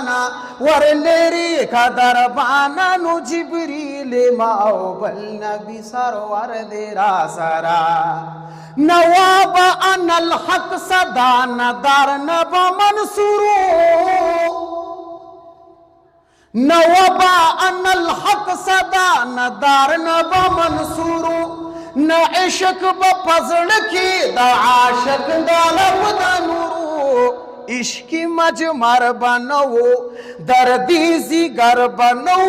بانا ورلری کا دربانا نو جبریل ما او بل نبی سرور دی را سرا نواب ان الحق صدا ندار نبا منصورو نوابا ان الحق صدا ندار نبا منصورو نا عشق بپزڑ کی دا عاشق دا لب دا نورو عشقی مجمر بنو دردیزی گر بنو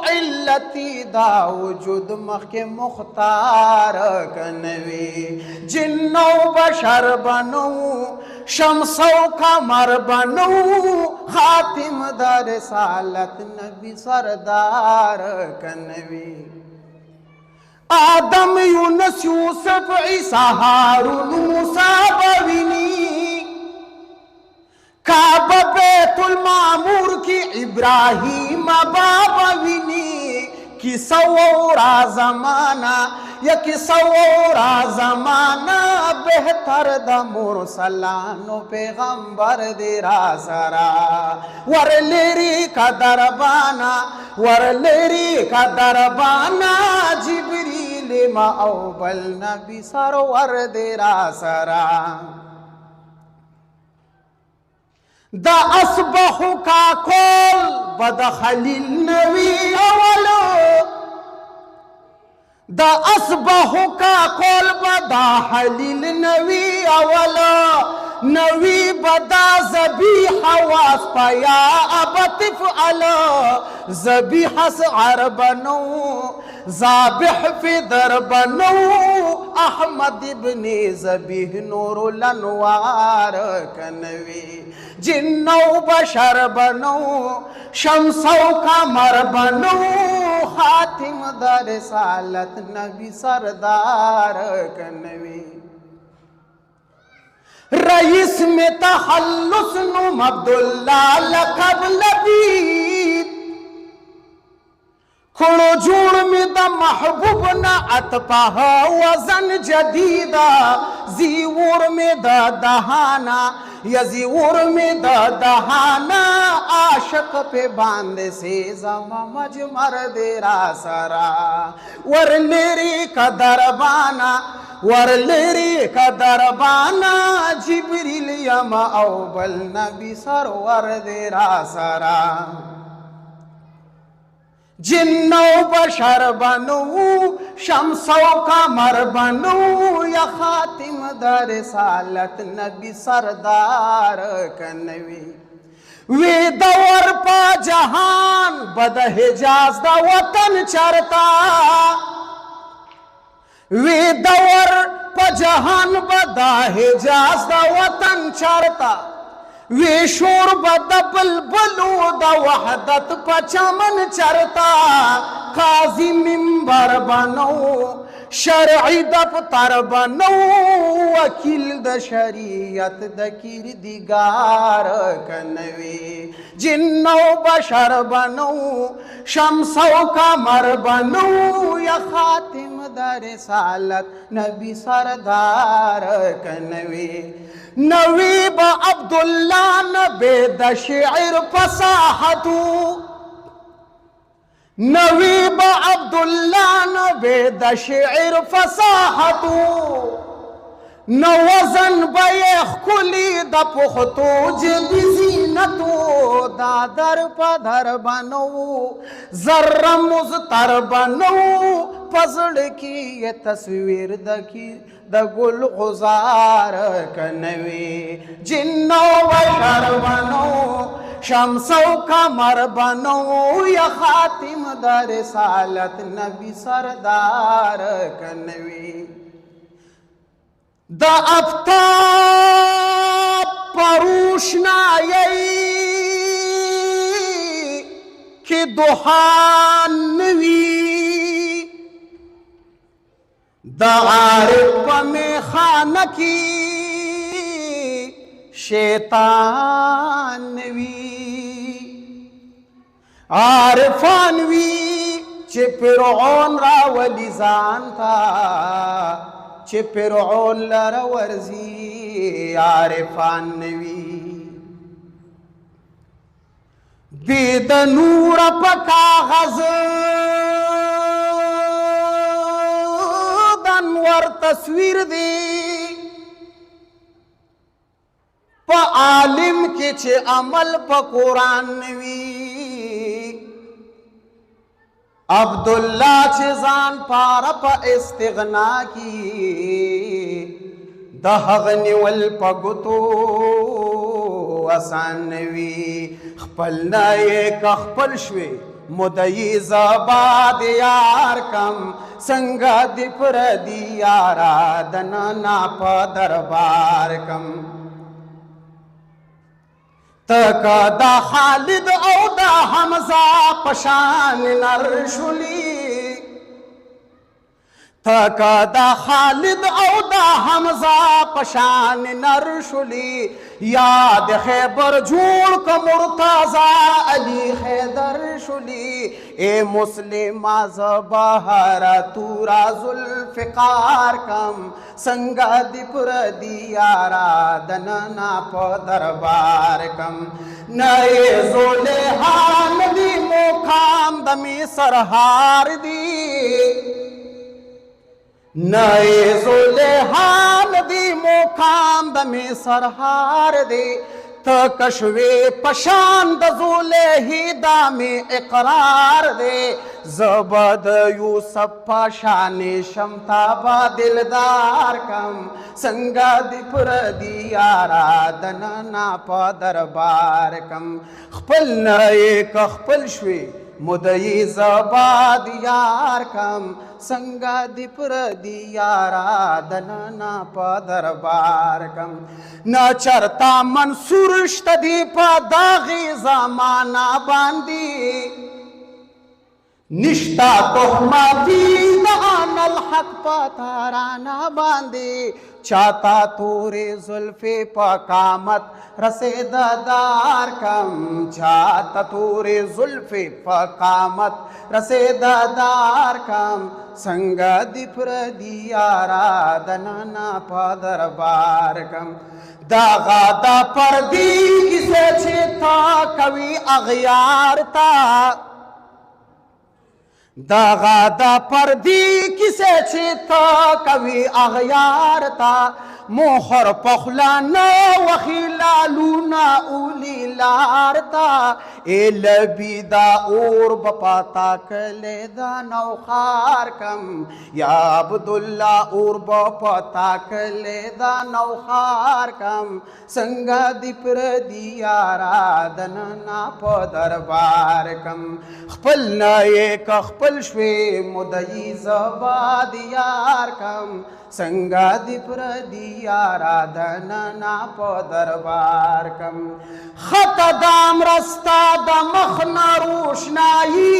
علتی دا وجود مخ مختار کنوی جنو بشر بنو شمسو قمر بنو خاتم دا رسالت نبی سردار کنوی آدم یونس یوسف عیسی هارون موسی بوینی کعبہ بیت المعمور کی ابراہیم بابا وینی کی سورا زمانہ یا کی سورا زمانہ بہتر دا مرسلانو پیغمبر دی را سرا ورلیری کا دربانا ورلیری کا دربانا جبریل ما اوبل نبی سرور دی را سرا دا اصبحو کا کول بد خلیل نوی اولو دا اصبحو کا کول بد خلیل نوی اولو نوی بدا زبیح واس پیا ابتف علا زبیح سعر بنو زابح فی در بنو احمد ابن زبیح نور الانوار کنوی جنو بشر بنو شمسو قمر بنو خاتم در رسالت نبی سردار کنوی رئیس میں تخلص نم عبداللہ لقب لبید کھڑو جوڑ میں دا محبوب نا اتپاہ وزن جدیدہ زیور میں دا دہانا یا زیور میں دا دہانا عاشق پہ باندے سے زما مجمر دے را سرا ورلیری کا دربانا ورلیری کا دربانا جبریل یم اوبل نبی سرور دے را سرا جنو بشر بنو شمسو قمر بنو یا خاتم دا رسالت نبی سردار کنوی وی دور پا جہان بد حجاز دا وطن چرتا وی دور پا جہان بد حجاز دا وطن چرتا وی شور بد بلبلو دا وحدت پا چمن چرتا قاضی منبر بنو شرعی دفتر بنو وکیل دا شریعت دا کردگار کنوی جنو بشر بنو شمسو قمر بنو یا خاتم دا رسالت نبی سردار کنوی نوی با عبداللہ نبی دا شعر فصاحتو نوی با عبداللہ نبی دا شعر فصاحتو نوزن بیخ کلی دا پختو جدی زینتو دا در پا در بنو ذر مزتر بنو پزڑ کی یہ تصویر دا گل غزار کنوی جنو بشر بنو شمسو قمر بنو یا خاتم دا رسالت نبی سردار کنوی دا افتاب پروشنائی کہ دہان نوی دا عارف میں خانہ کی شیطان نوی عارفان وی چه فرعون را ولیزان تا چه فرعون لرا ورزی عارفان نوی بې د نوره په کاغذ د انور تصویر دی په عالم کې چې عمل په قرآن وي عبدالله چې ځان پاره په استغنا کی د هغه نیول په ګوتو آسان وي خپل نه یې که خپل شوې مدعي زبا د یار کم څنګه د پردي یاره د نانا په دربار کم تکا دا خالد او دا حمزه پشان نر شلی تکا دا خالد او دا حمزه پشان نر شلی یاد خیبر جوړ که مرتضی علی خیدر شلی اے مسلم زبهر تورا ذوالفقار کم څنګه دی پردي یارا د نانا په دربار کم نه زلیخا ندی مقام د مصر هار دی نئے زلیخا ندی مقام د مصر هار دی تکشوی پشان د زلیخی دام اقرار دی زبد یوسف پشان شمتا با دلدار کم څنګه دی پردي یارا د نانا په دربار کم خپل نه که خپل شوی مدعي زبا د یار کم څنګه دی پردي یارا د نانا په دربار کم نه چرتا منصور شته دی په داغي زمانہ باندې نشتا تهمتی د ان الحق پتارانا باندې چاہتا تورے زلفے پا قامت رسید دار کم چاہتا تورے زلفے پا قامت رسید دار کم سنگا دی پردی یارا دنانا پا دربار کم داغا دا پردی کسے چھتا کوی اغیار تا داغا دا پردی کسے چھتا کوی اغیار تا موخر پخلانا وخیلالونا اولی لارتا اے لبی دا اور بپاتا کلے دا نوخار کم یا عبداللہ اور بپاتا کلے دا نوخار کم سنگا دی پردی یارا دننا پا دربار کم خپل نائے کا خپل شوی مدعی زبا دیار کم څنګه دی پردي یارا د نانا په دربار کم خط دام رستا د مخ نه روشنایي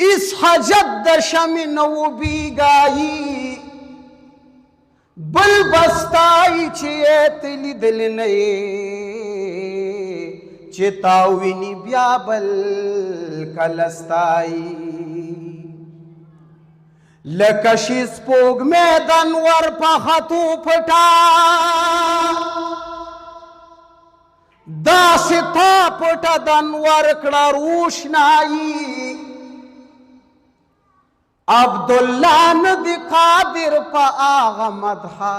اس حجت د شمع نه وبیګایي بل بستای چې تلی دل نه چې تاویني بیا بل کلستای لکشی سپوگ میدن ور پخطو پٹا دا ستا پٹا دنور کڑا روشنائی عبداللہ ندی قادر پا آغا مدحا